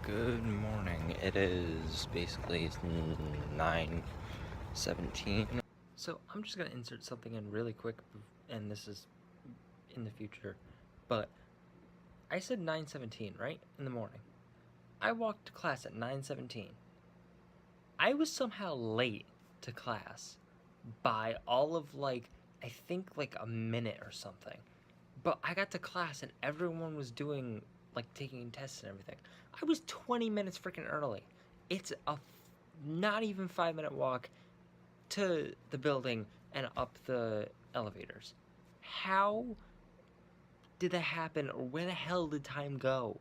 Good morning. It is basically 9:17. So I'm just gonna insert something in really quick, and this is in the future. But I said 9:17, right? In the morning. I walked to class at 9:17. I was somehow late to class by all of I think a minute or something. But I got to class and everyone was doing taking tests and everything. I was 20 minutes freaking early. It's a not even 5-minute walk to the building and up the elevators. How did that happen, or where the hell did time go?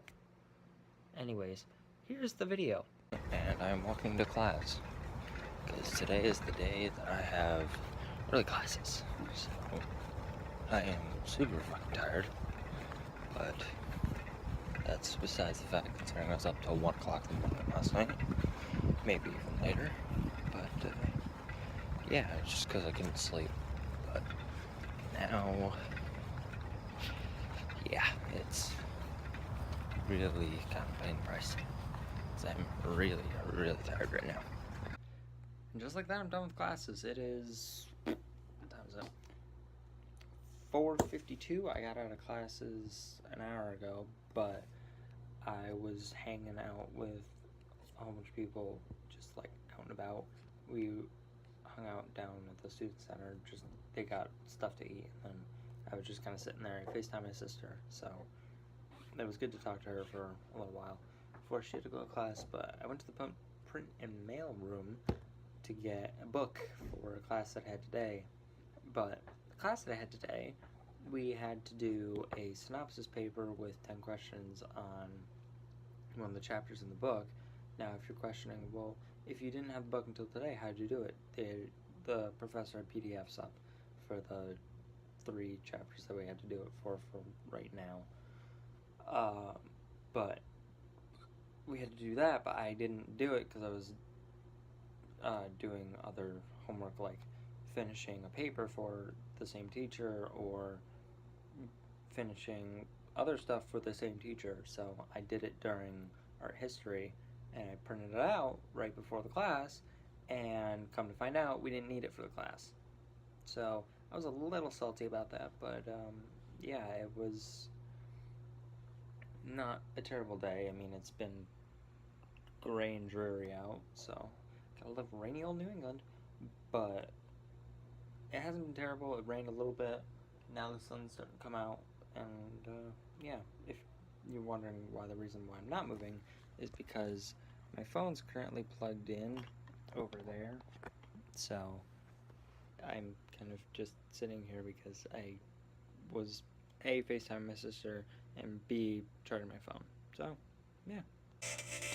Anyways, here's the video. And I'm walking to class because today is the day that I have early classes. So I am super fucking tired, but that's besides the fact considering I was up till 1 o'clock in the morning last night, maybe even later. But yeah, it's just because I couldn't sleep. But now, yeah, it's really kind of paying the price. So I'm really tired right now. And just like that, I'm done with classes. It is, what time is it? 4:52. I got out of classes an hour ago, but I was hanging out with a whole bunch of people just out and about. We hung out down at the student center, they got stuff to eat, and then I was just kind of sitting there. I FaceTimed my sister, so it was good to talk to her for a little while before she had to go to class. But I went to the print and mail room to get a book for a class that I had today. But the class that I had today, we had to do a synopsis paper with 10 questions on one of the chapters in the book. Now, if you're questioning, well, if you didn't have the book until today, how'd you do it? The professor had PDFs up for the 3 chapters that we had to do it for right now. But we had to do that, but I didn't do it because I was doing other homework, like finishing a paper for the same teacher or finishing other stuff for the same teacher. So I did it during art history, and I printed it out right before the class, and come to find out we didn't need it for the class. So I was a little salty about that, but yeah, it was not a terrible day. I mean, it's been gray and dreary out, so gotta live rainy old New England, but it hasn't been terrible. It rained a little bit. Now the sun's starting to come out, and yeah, if you're wondering why the reason why I'm not moving is because my phone's currently plugged in over there, so I'm kind of just sitting here because I was A, FaceTime my sister, and B, charging my phone. So, yeah.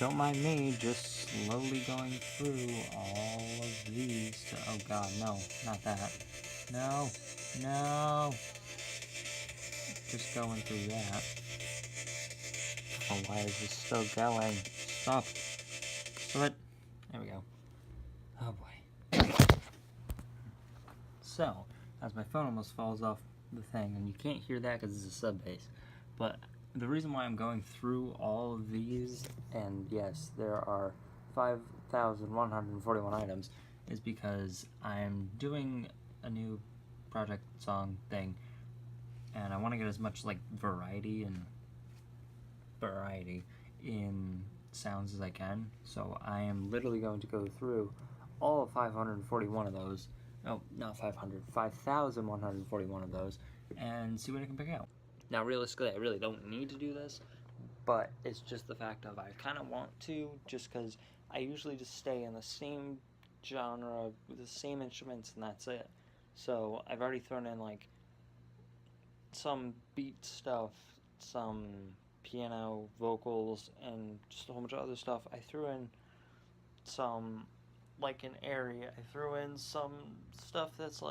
Don't mind me just slowly going through all of these to, oh god, no, not that. No. Just going through that. Oh, why is this still going? Stop. There we go. Oh boy. So, as my phone almost falls off the thing, and you can't hear that because it's a sub bass, but the reason why I'm going through all of these, and yes, there are 5,141 items, is because I'm doing a new project song thing, and I want to get as much variety in sounds as I can. So I am literally going to go through all 541 of those. No, not 500, 5,141 of those, and see what I can pick out. Now, realistically, I really don't need to do this, but it's just the fact of I kind of want to, just because I usually just stay in the same genre with the same instruments, and that's it. So I've already thrown in some beat stuff, some piano, vocals, and just a whole bunch of other stuff. I threw in some an area. I threw in some stuff that's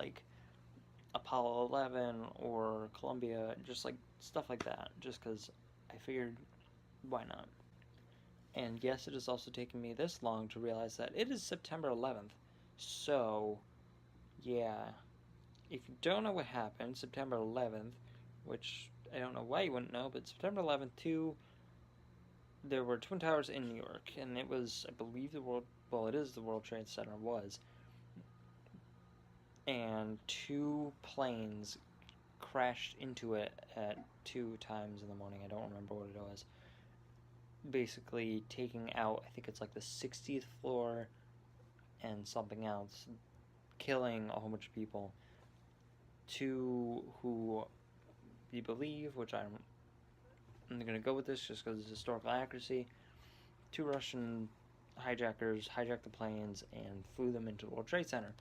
Apollo 11 or Columbia, just stuff like that, just because I figured why not. And yes, it has also taken me this long to realize that it is September 11th. So yeah, if you don't know what happened September 11th, which I don't know why you wouldn't know, but September 11th, 2 there were Twin Towers in New York, and it was, I believe, it is the World Trade Center was, and 2 planes crashed into it at 2 times in the morning. I don't remember what it was. Basically taking out, I think it's like the 60th floor and something else, killing a whole bunch of people. 2 who you believe, which I'm going to go with this just because it's historical accuracy. 2 Russian hijackers hijacked the planes and flew them into the World Trade Center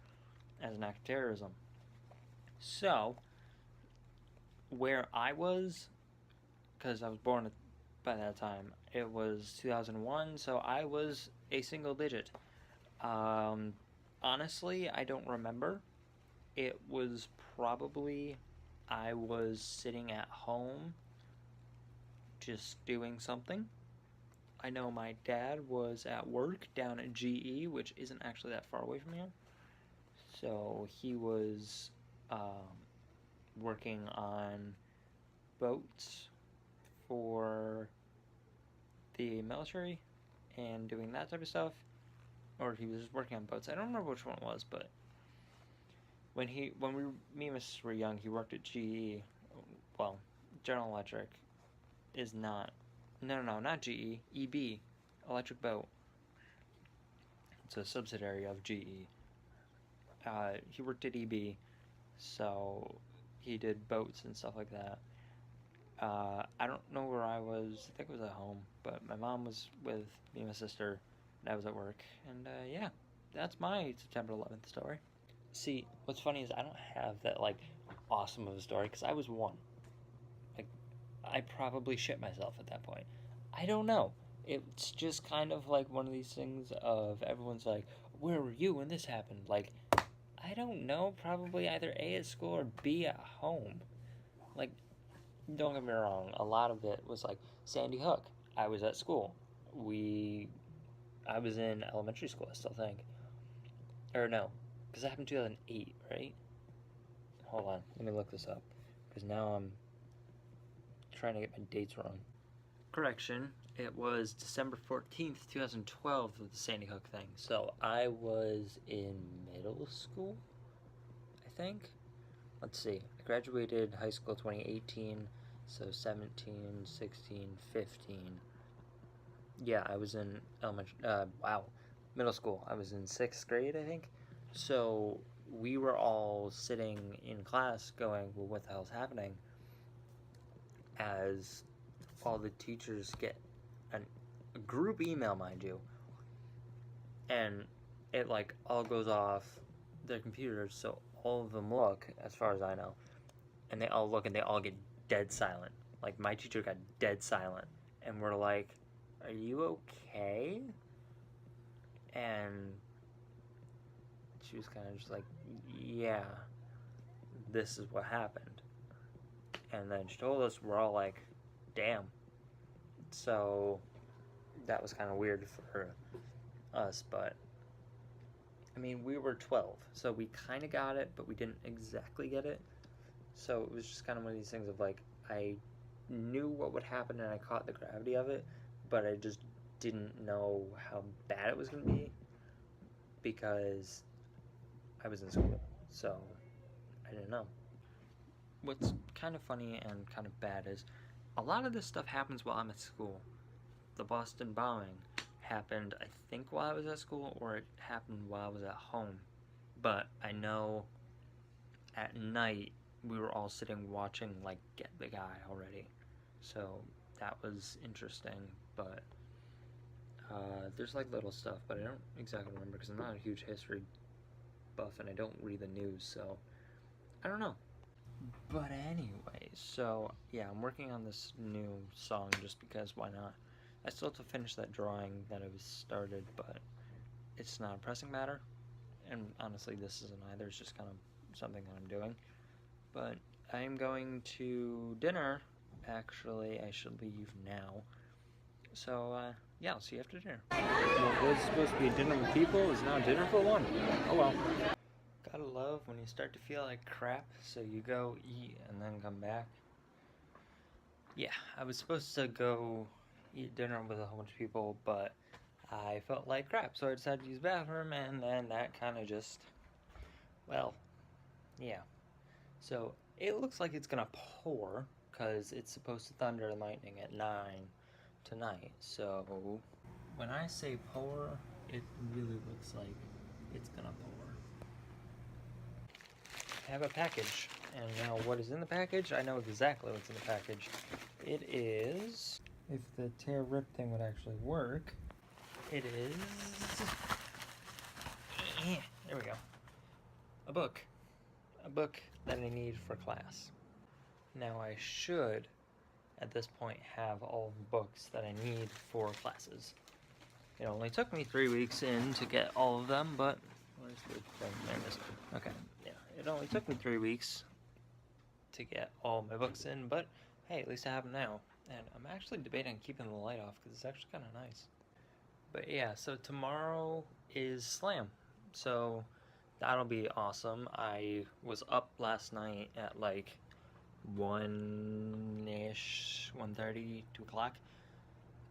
as an act of terrorism. So, where I was, because I was born by that time, it was 2001, so I was a single digit. Honestly, I don't remember. It was probably, I was sitting at home just doing something. I know my dad was at work down at GE, which isn't actually that far away from here. So he was working on boats for the military and doing that type of stuff. Or he was working on boats. I don't remember which one it was, but me and my sister were young, he worked at GE. Well, General Electric is not. No, not GE. EB, Electric Boat. It's a subsidiary of GE. He worked at EB, so he did boats and stuff like that. I don't know where I was. I think I was at home, but my mom was with me and my sister, and I was at work. And yeah, that's my September 11th story. See, what's funny is I don't have that like awesome of a story because I was 1. Like, I probably shit myself at that point. I don't know. It's just kind of like one of these things of everyone's like, where were you when this happened? Like, I don't know. Probably either A at school or B at home. Like, don't get me wrong. A lot of it was like Sandy Hook. I was at school. I was in elementary school, I still think. Or no, because that happened in 2008, right? Hold on, let me look this up. Because now I'm trying to get my dates wrong. Correction, it was December 14th, 2012 with the Sandy Hook thing. So I was in middle school, I think. Let's see. I graduated high school 2018, so 17, 16, 15. Yeah, I was in middle school. I was in 6th grade, I think. So we were all sitting in class going, well, what the hell's happening? As all the teachers get a group email, mind you, and it like all goes off their computers, so all of them look, as far as I know, and they all look and they all get dead silent. Like, my teacher got dead silent, and we're like, are you okay? And she was kind of just like, yeah, this is what happened. And then she told us, we're all like, damn. So that was kind of weird for us, but I mean, we were 12, so we kind of got it, but we didn't exactly get it. So it was just kind of one of these things of like, I knew what would happen and I caught the gravity of it, but I just didn't know how bad it was going to be because I was in school, so I didn't know. What's kind of funny and kind of bad is a lot of this stuff happens while I'm at school. The Boston bombing happened, I think, while I was at school, or it happened while I was at home. But I know at night we were all sitting watching, like, Get the Guy already. So that was interesting, but there's, like, little stuff, but I don't exactly remember because I'm not a huge history buff and I don't read the news, so I don't know. But anyway, so yeah, I'm working on this new song just because why not? I still have to finish that drawing that I was started, but it's not a pressing matter. And honestly, this isn't either. It's just kind of something that I'm doing. But I am going to dinner. Actually, I should leave now. So, yeah, I'll see you after dinner. What was supposed to be a dinner with people is now dinner for one. Oh well. Gotta love when you start to feel like crap, so you go eat and then come back. Yeah, I was supposed to go eat dinner with a whole bunch of people, but I felt like crap, so I decided to use the bathroom, and then that kind of just, well, yeah. So it looks like it's gonna pour, because it's supposed to thunder and lightning at 9 tonight, so when I say pour, it really looks like it's gonna pour. I have a package, and now what is in the package? I know exactly what's in the package. It is, if the tear rip thing would actually work, it is, there we go, a book that I need for class. Now I should, at this point, have all the books that I need for classes. It only took me 3 weeks in to get all of them, but where's the thing? There it is. Okay, yeah, it only took me 3 weeks to get all my books in, but hey, at least I have them now. And I'm actually debating keeping the light off because it's actually kind of nice. But yeah, so tomorrow is Slam, so that'll be awesome. I was up last night at like 1-ish, 1:30, 2 o'clock,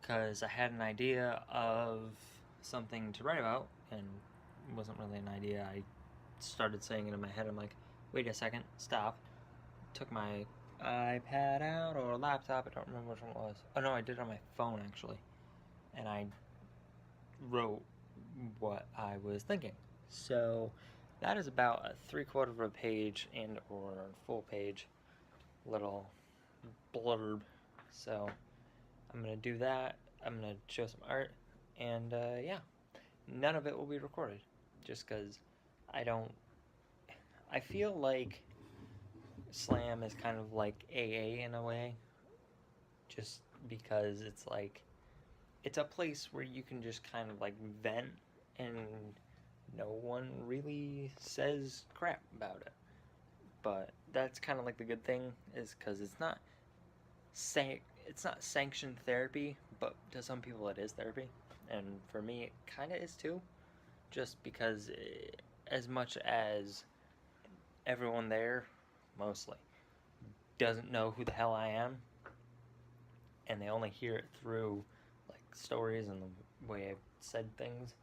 because I had an idea of something to write about, and it wasn't really an idea. I started saying it in my head. I'm like, wait a second, stop. Took my iPad out, or laptop, I don't remember which one it was. Oh no, I did it on my phone actually, and I wrote what I was thinking. So that is about a 3/4 of a page and or full page little blurb. So I'm gonna do that. I'm gonna show some art, and yeah, none of it will be recorded, just because I feel like Slam is kind of like AA in a way, just because it's like, it's a place where you can just kind of like vent, and no one really says crap about it. But that's kind of like the good thing, is because it's not sanctioned therapy, but to some people it is therapy, and for me it kind of is too, just because as much as everyone there, mostly, doesn't know who the hell I am, and they only hear it through like stories and the way I've said things,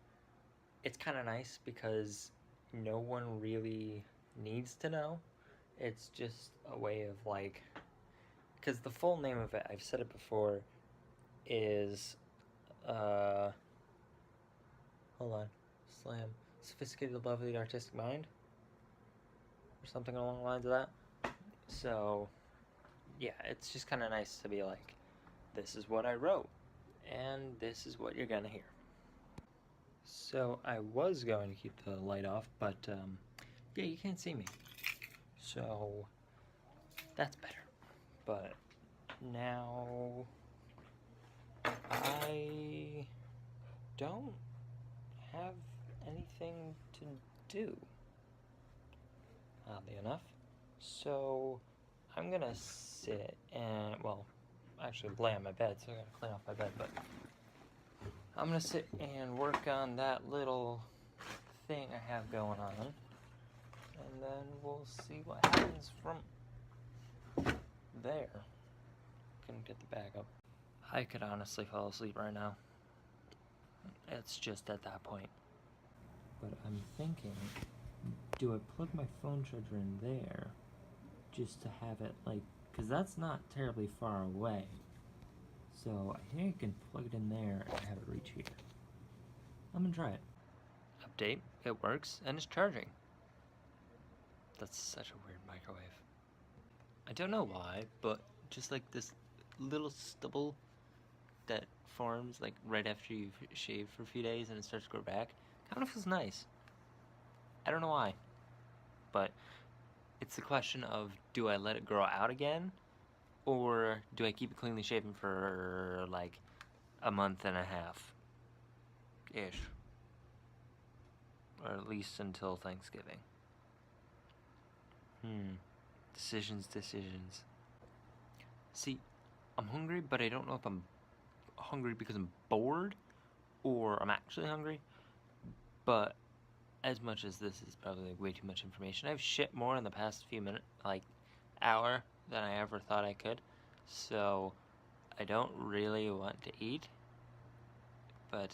it's kind of nice because no one really needs to know. It's just a way of like, because the full name of it, I've said it before, is hold on, Slam, Sophisticated Love of the Artistic Mind, or something along the lines of that. So yeah, it's just kind of nice to be like, this is what I wrote, and this is what you're gonna hear. So I was going to keep the light off, but yeah, you can't see me, so that's better. But now I don't have anything to do, oddly enough, so I'm gonna sit and, well, actually lay on my bed, so I gotta clean off my bed, but I'm gonna sit and work on that little thing I have going on, and then we'll see what happens from there. Couldn't get the bag up. I could honestly fall asleep right now. It's just at that point. But I'm thinking, do I plug my phone charger in there just to have it, like, because that's not terribly far away. So I think I can plug it in there and have it reach here. I'm gonna try it. Update, it works and it's charging. That's such a weird microwave. I don't know why, but just like this little stubble that forms like right after you've shaved for a few days and it starts to grow back, kind of feels nice. I don't know why, but it's the question of, do I let it grow out again, or do I keep it cleanly shaven for like a month and a half ish, or at least until Thanksgiving? Decisions. See, I'm hungry, but I don't know if I'm hungry because I'm bored or I'm actually hungry. But as much as this is probably like way too much information, I've shit more in the past few minutes, like hour, than I ever thought I could. So I don't really want to eat, but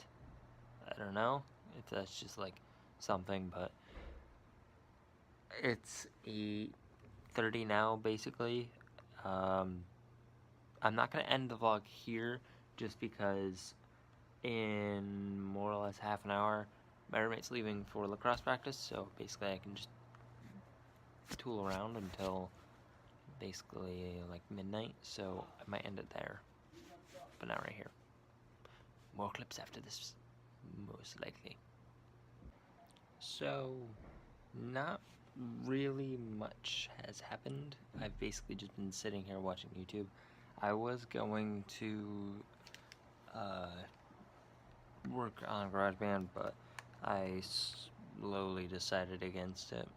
I don't know if that's just like something, but it's 8:30 now, basically. I'm not going to end the vlog here just because in more or less half an hour, my roommate's leaving for lacrosse practice, so basically I can just tool around until basically like midnight, so I might end it there, but not right here. More clips after this, most likely. So, not really much has happened. I've basically just been sitting here watching YouTube. I was going to work on GarageBand, but I slowly decided against it,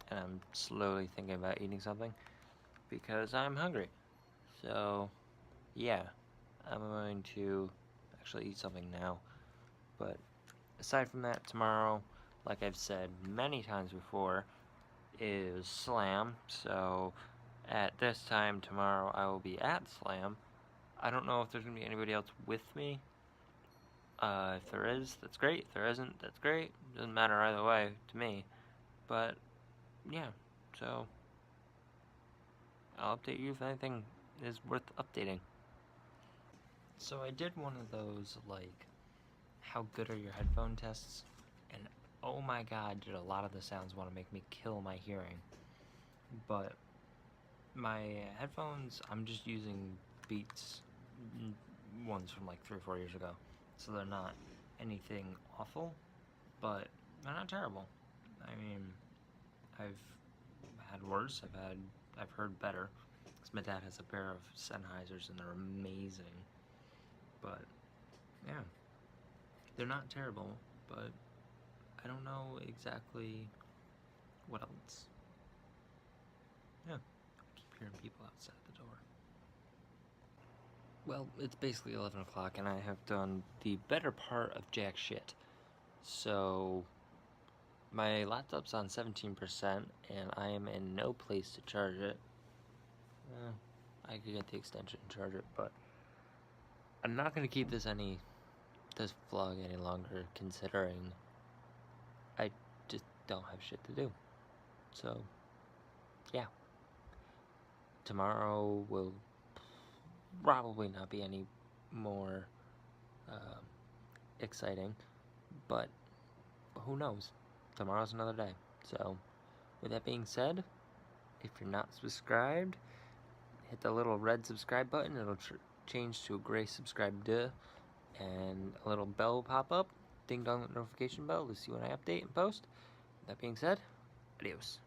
and I'm slowly thinking about eating something because I'm hungry. So, yeah, I'm going to actually eat something now. But aside from that, tomorrow, like I've said many times before, is Slam. So at this time tomorrow, I will be at Slam. I don't know if there's going to be anybody else with me. If there is, that's great. If there isn't, that's great. Doesn't matter either way to me. But, yeah, so I'll update you if anything is worth updating. So I did one of those, like, how good are your headphone tests? And oh my god, did a lot of the sounds want to make me kill my hearing. But my headphones, I'm just using Beats ones from like 3 or 4 years ago. So they're not anything awful, but they're not terrible. I mean, I've had worse, I've heard better. Because my dad has a pair of Sennheisers and they're amazing. But, yeah. They're not terrible, but I don't know exactly what else. Yeah, I keep hearing people outside the door. Well, it's basically 11 o'clock and I have done the better part of jack shit. So, my laptop's on 17% and I am in no place to charge it. I could get the extension and charge it, but I'm not going to keep this vlog any longer, considering I just don't have shit to do. So, yeah. Tomorrow will probably not be any more exciting, but who knows? Tomorrow's another day. So, with that being said, if you're not subscribed, hit the little red subscribe button. It'll change to a gray subscribe and a little bell will pop up, ding dong notification bell to see when I update and post. That being said, adios.